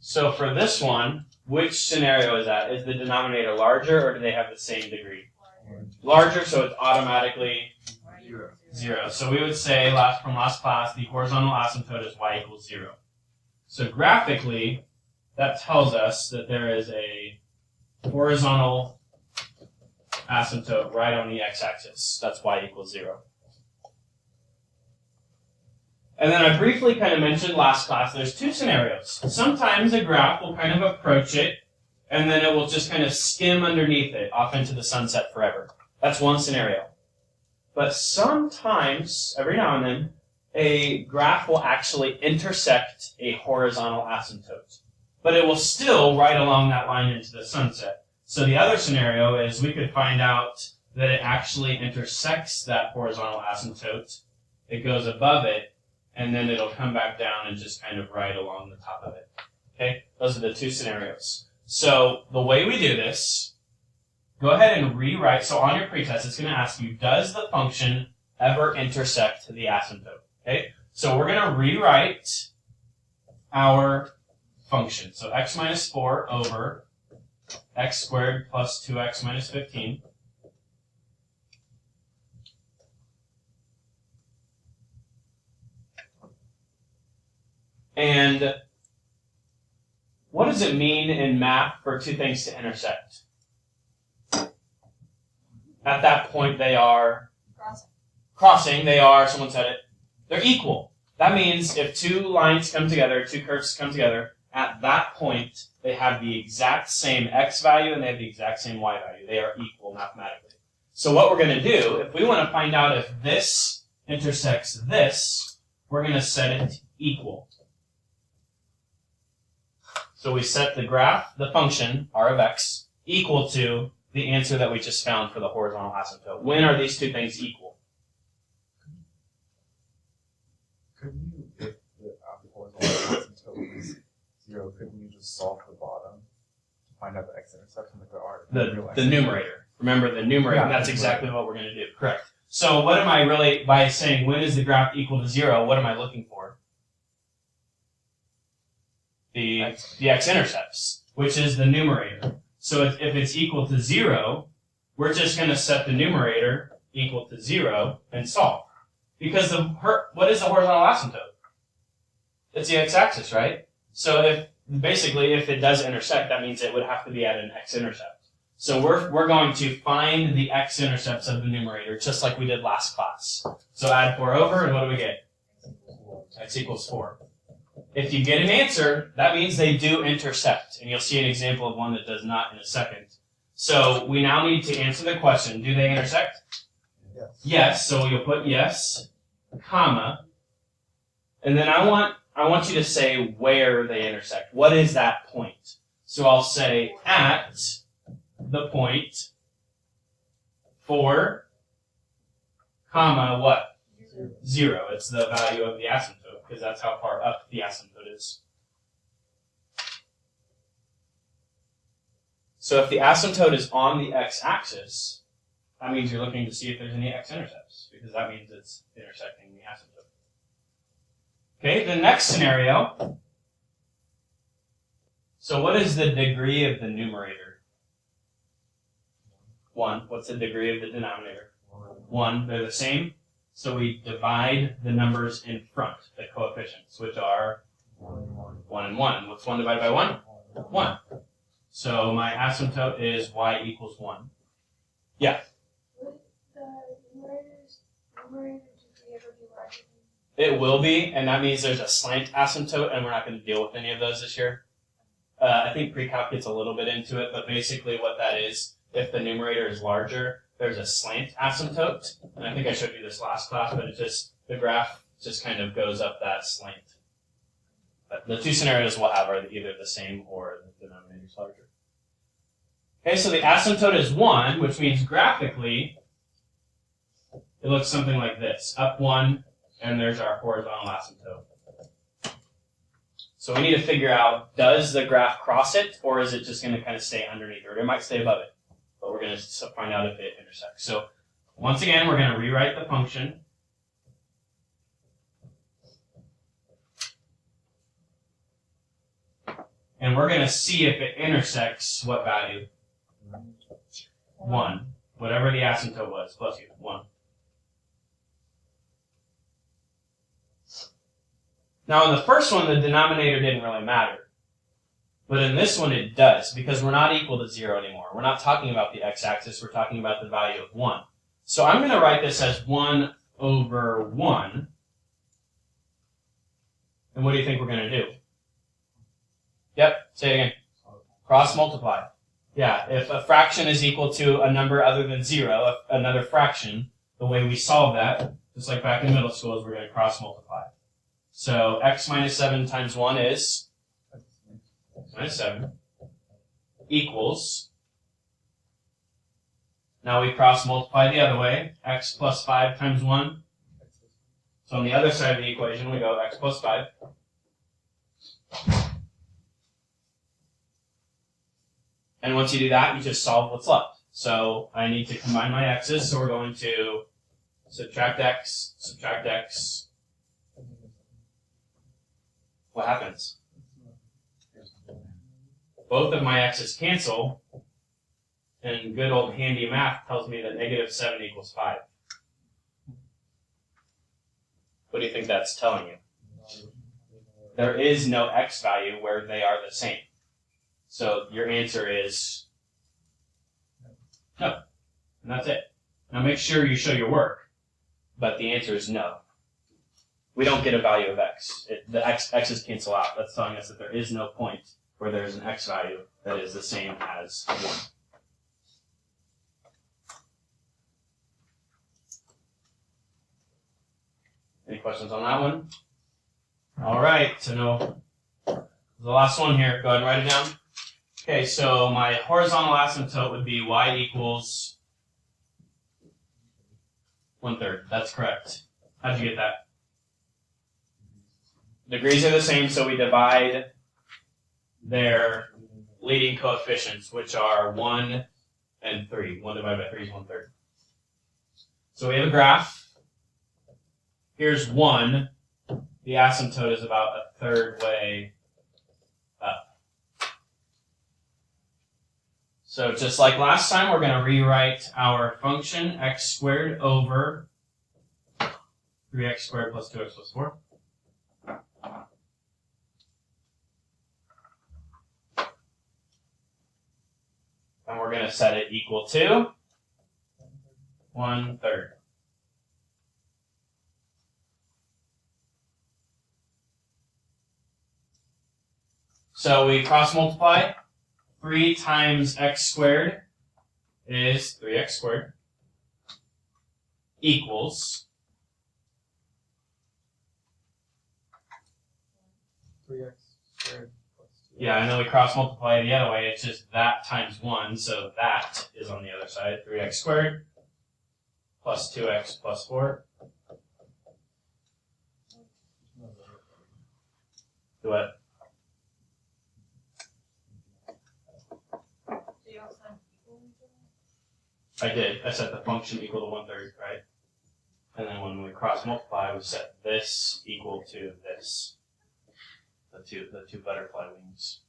So for this one, which scenario is that? Is the denominator larger or do they have the same degree? Larger, so it's automatically 0. So we would say from last class, the horizontal asymptote is y equals 0. So graphically, that tells us that there is a horizontal asymptote right on the x-axis. That's y equals 0. And then I briefly kind of mentioned last class, there's two scenarios. Sometimes a graph will kind of approach it, and then it will just kind of skim underneath it off into the sunset forever. That's one scenario. But sometimes, every now and then, a graph will actually intersect a horizontal asymptote. But it will still ride along that line into the sunset. So the other scenario is we could find out that it actually intersects that horizontal asymptote. It goes above it, and then it'll come back down and just kind of ride along the top of it. Okay? Those are the two scenarios. So the way we do this, go ahead and rewrite. So on your pretest, it's going to ask you, does the function ever intersect the asymptote? Okay? So we're going to rewrite our function. So x minus 4 over x squared plus 2x minus 15. And what does it mean in math for two things to intersect? At that point, they are crossing. They are, someone said it, they're equal. That means if two lines come together, two curves come together, at that point, they have the exact same x value and they have the exact same y value. They are equal mathematically. So what we're going to do, if we want to find out if this intersects this, we're going to set it equal. So we set the graph, the function, r of x, equal to the answer that we just found for the horizontal asymptote. When are these two things equal? Couldn't you, if the horizontal asymptote was 0, couldn't you just solve the bottom to find out the x-intercept and like there are the numerator. Remember the numerator, that's exactly what we're going to do. Correct. So what am I really, by saying when is the graph equal to 0, what am I looking for? The x-intercepts, which is the numerator. So if it's equal to 0, we're just going to set the numerator equal to 0 and solve. Because what is the horizontal asymptote? It's the x-axis, right? So if it does intersect, that means it would have to be at an x-intercept. So we're going to find the x-intercepts of the numerator, just like we did last class. So add 4 over, and what do we get? X equals 4. If you get an answer, that means they do intersect. And you'll see an example of one that does not in a second. So we now need to answer the question, do they intersect? Yes. Yes, so you'll put yes, comma, and then I want you to say where they intersect. What is that point? So I'll say at the point 4, comma, what? 0. It's the value of the asymptote, because that's how far up the asymptote is. So if the asymptote is on the x-axis, that means you're looking to see if there's any x-intercepts, because that means it's intersecting the asymptote. Okay, the next scenario. So what is the degree of the numerator? 1. What's the degree of the denominator? 1. They're the same. So we divide the numbers in front, the coefficients, which are 1 and 1. What's 1 divided by 1? 1. So my asymptote is y equals 1. Yeah? Would the numerator degree ever be larger than It will be, and that means there's a slant asymptote, and we're not going to deal with any of those this year. I think pre-calc gets a little bit into it, but basically what that is, if the numerator is larger, there's a slant asymptote, and I think I showed you this last class, but the graph just kind of goes up that slant. But the two scenarios we'll have are either the same or the denominator is larger. Okay, so the asymptote is 1, which means graphically, it looks something like this. Up 1, and there's our horizontal asymptote. So we need to figure out, does the graph cross it, or is it just going to kind of stay underneath, or it might stay above it? But we're going to find out if it intersects. So once again, we're going to rewrite the function. And we're going to see if it intersects what value? 1. Whatever the asymptote was, plus 1. Now in the first one, the denominator didn't really matter. But in this one, it does, because we're not equal to 0 anymore. We're not talking about the x-axis, we're talking about the value of 1. So I'm going to write this as 1 over 1. And what do you think we're going to do? Yep, say it again. Cross multiply. Yeah, if a fraction is equal to a number other than 0, another fraction, the way we solve that, just like back in middle school, is we're going to cross multiply. So x minus 7 times 1 is x minus 7 equals, now we cross multiply the other way, x plus 5 times 1. So on the other side of the equation, we go x plus 5. And once you do that, you just solve what's left. So I need to combine my x's, so we're going to subtract x. What happens? Both of my x's cancel, and good old handy math tells me that negative 7 equals 5. What do you think that's telling you? There is no x value where they are the same. So your answer is no. And that's it. Now make sure you show your work, but the answer is no. We don't get a value of x. The x's cancel out. That's telling us that there is no point where there is an x value that is the same as 1. Any questions on that one? All right, so no. The last one here. Go ahead and write it down. Okay, so my horizontal asymptote would be y equals 1/3. That's correct. How'd you get that? Degrees are the same, so we divide their leading coefficients, which are 1 and 3. 1 divided by 3 is 1/3. So we have a graph. Here's 1. The asymptote is about a third way up. So just like last time, we're going to rewrite our function x squared over 3x squared plus 2x plus 4. And we're going to set it equal to 1/3. So we cross multiply. 3 times x squared is 3x squared equals 3x squared plus 2. Yeah, and then we cross multiply the other way. It's just that times 1, so that is on the other side. 3x squared plus 2x plus 4. Do what? I did. I set the function equal to 1/3, right? And then when we cross multiply, we set this equal to this. The two butterfly wings.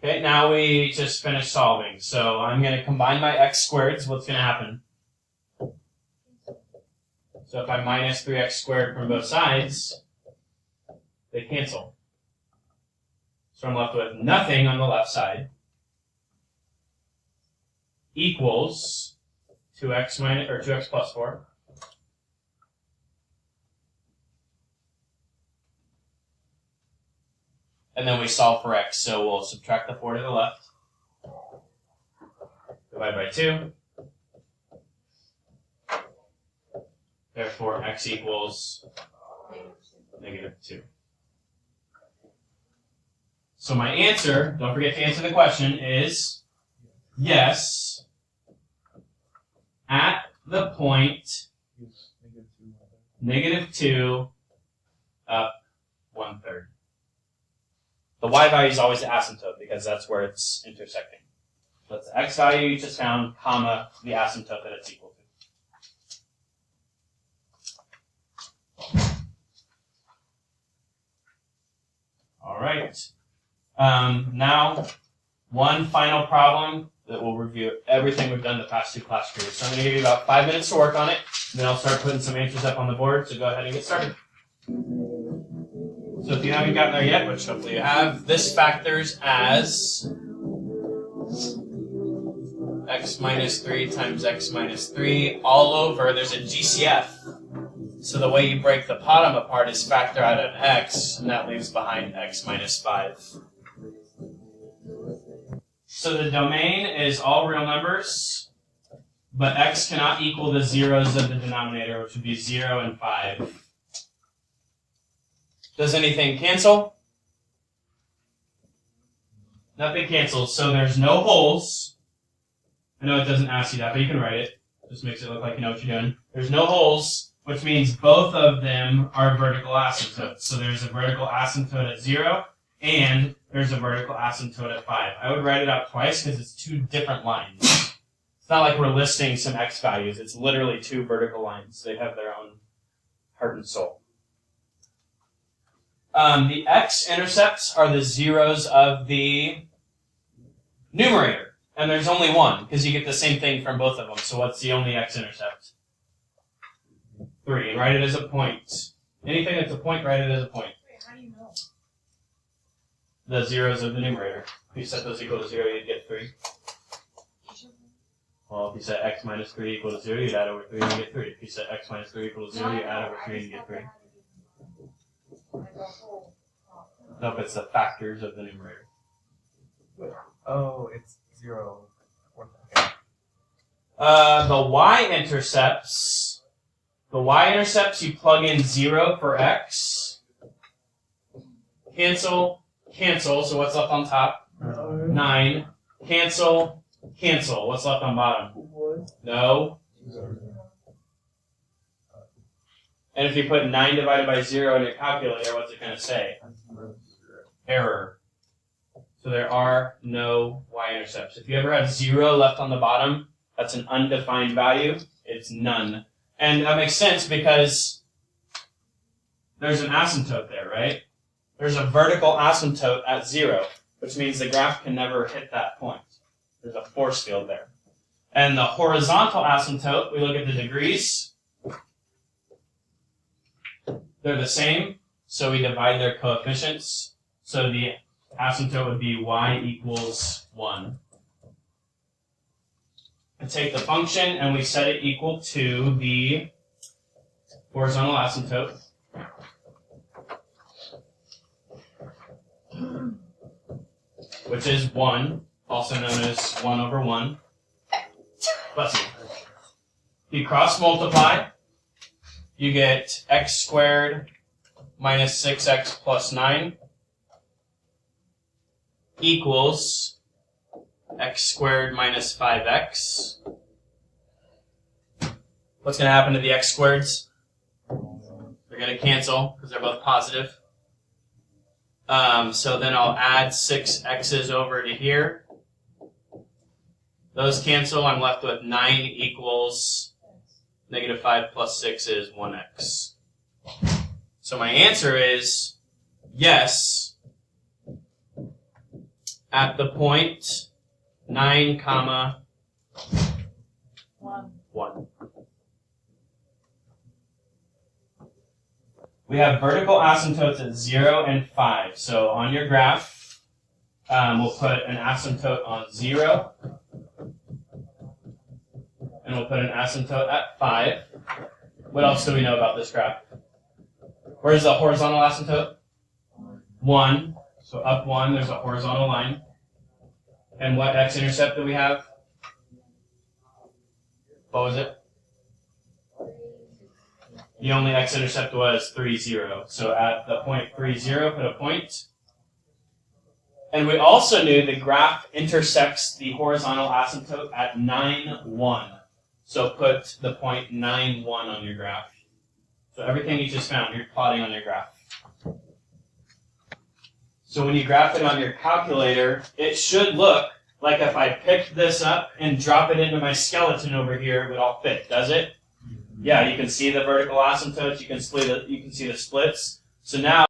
Okay, now we just finished solving. So I'm going to combine my x squareds. What's going to happen? So if I minus 3x squared from both sides, they cancel. So I'm left with nothing on the left side equals 2x plus 4. And then we solve for x. So we'll subtract the 4 to the left. Divide by 2. Therefore, x equals -2. So my answer, don't forget to answer the question, is yes, at the point -2 up 1/3. The y value is always the asymptote because that's where it's intersecting. That's the x value you just found, comma, the asymptote that it's equal to. All right. Now, one final problem that will review everything we've done the past 2 class periods. So I'm going to give you about 5 minutes to work on it, and then I'll start putting some answers up on the board, so go ahead and get started. So if you haven't gotten there yet, which hopefully you have, this factors as x minus 3 times x minus 3 all over, there's a GCF. So the way you break the bottom apart is factor out an x, and that leaves behind x minus 5. So the domain is all real numbers, but x cannot equal the zeros of the denominator, which would be 0 and 5. Does anything cancel? Nothing cancels, so there's no holes. I know it doesn't ask you that, but you can write it. Just makes it look like you know what you're doing. There's no holes, which means both of them are vertical asymptotes. So there's a vertical asymptote at 0, and there's a vertical asymptote at 5. I would write it out twice because it's 2 different lines. It's not like we're listing some x values. It's literally 2 vertical lines. They have their own heart and soul. The x-intercepts are the zeros of the numerator. And there's only one, because you get the same thing from both of them. So what's the only x-intercept? 3. And write it as a point. Anything that's a point, write it as a point. Wait, how do you know? The zeros of the numerator. If you set those equal to 0, you'd get 3. Well, if you set x minus 3 equal to 0, you'd add over 3 and you get 3. If you set x minus 3 equal to 0, you add over 3 and you get 3. Nope, it's the factors of the numerator. Oh, it's 0. Okay. The y-intercepts, you plug in 0 for x. Cancel, cancel, so what's left on top? 9. Cancel, cancel, what's left on bottom? No. And if you put 9 divided by 0 in your calculator, what's it going to say? Error. So there are no y-intercepts. If you ever have 0 left on the bottom, that's an undefined value. It's none. And that makes sense because there's an asymptote there, right? There's a vertical asymptote at 0, which means the graph can never hit that point. There's a force field there. And the horizontal asymptote, we look at the degrees. They're the same, so we divide their coefficients. So the asymptote would be y equals 1. And take the function and we set it equal to the horizontal asymptote. Which is 1, also known as 1 over 1. Bless you. If you cross multiply, you get x squared minus 6x plus 9 equals x squared minus 5x. What's going to happen to the x squareds? They're going to cancel because they're both positive. So then I'll add 6 x's over to here. Those cancel. I'm left with 9 equals negative 5 plus 6 is 1x. So my answer is yes, at the point 9, 1. We have vertical asymptotes at 0 and 5. So on your graph, we'll put an asymptote on 0. And we'll put an asymptote at 5. What else do we know about this graph? Where's the horizontal asymptote? 1. So up 1, there's a horizontal line. And what x-intercept do we have? What was it? The only x-intercept was 3, 0. So at the point 3, 0, put a point. And we also knew the graph intersects the horizontal asymptote at 9, 1. So put the point 9, 1 on your graph. So everything you just found, you're plotting on your graph. So when you graph it on your calculator, it should look like if I picked this up and drop it into my skeleton over here, it would all fit, does it? Yeah, you can see the vertical asymptotes, you can see the splits. So now